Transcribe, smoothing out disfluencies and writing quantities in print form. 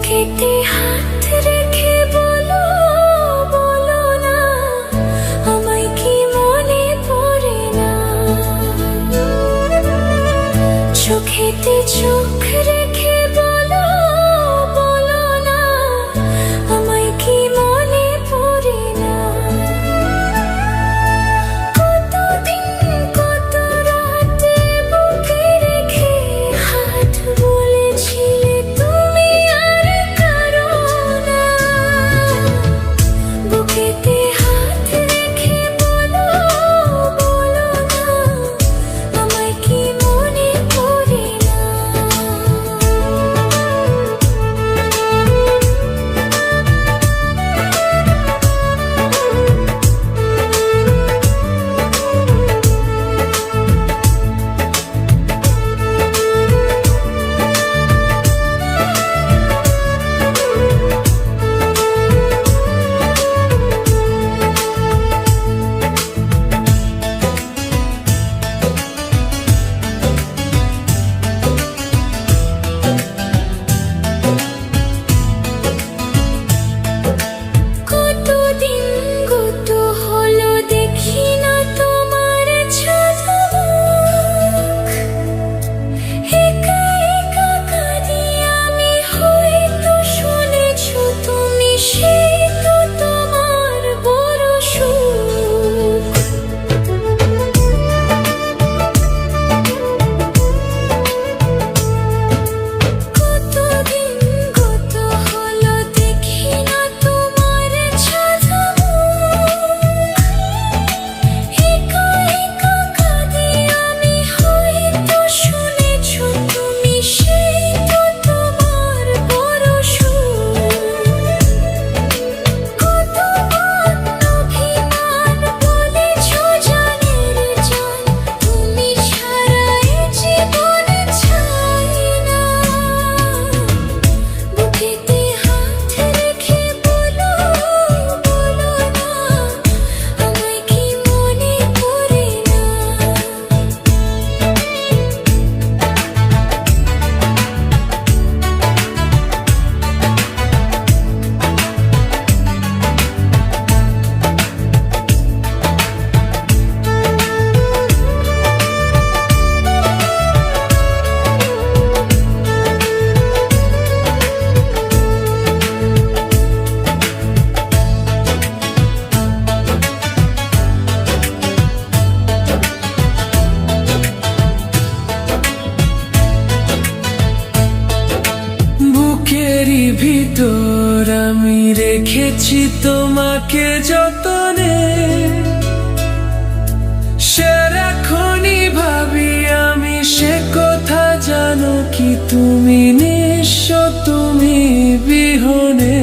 বুকেতে হাত রেখে বলো বলো না, আমায় কি মনে পড়ে না? চোখেতে চোখ রেখে বলো বলো না, আমায় কি মনে পড়ে না? কতদিন কত রাতে বুকে রেখে হাত বলেছিলে তুমি আর কারো না। বুকেতে হাত রেখে বলো বলো না, আমায় কি মনে পড়ে না? কতদিন কত হলো দেখি না তোমার ঝলমক। একা একা কাঁদি আমি, হয়তো শুনেছো তুমি, সেই তো তোমার বড় সুখ। কতদিন কত হলো দেখি না তোমার ঝলমক। একা একা কাঁদি আমি, হয়তো শুনেছো তুমি, সেই তো তোমার বড় সুখ। কতবার অভিমান বলেছো জানের জান, তুমি ছাড়া এ জীবন চাই না। বুকেতে হাত রেখে বলো বলো না, আমায় কি মনে পড়ে না? বুকেরই ভিতর আমি রেখেছি তোমাকে যতনে, সারাক্ষণই ভাবি আমি সে কথা, জানো কি তুমি নিঃস্ব তুমি বিহনে।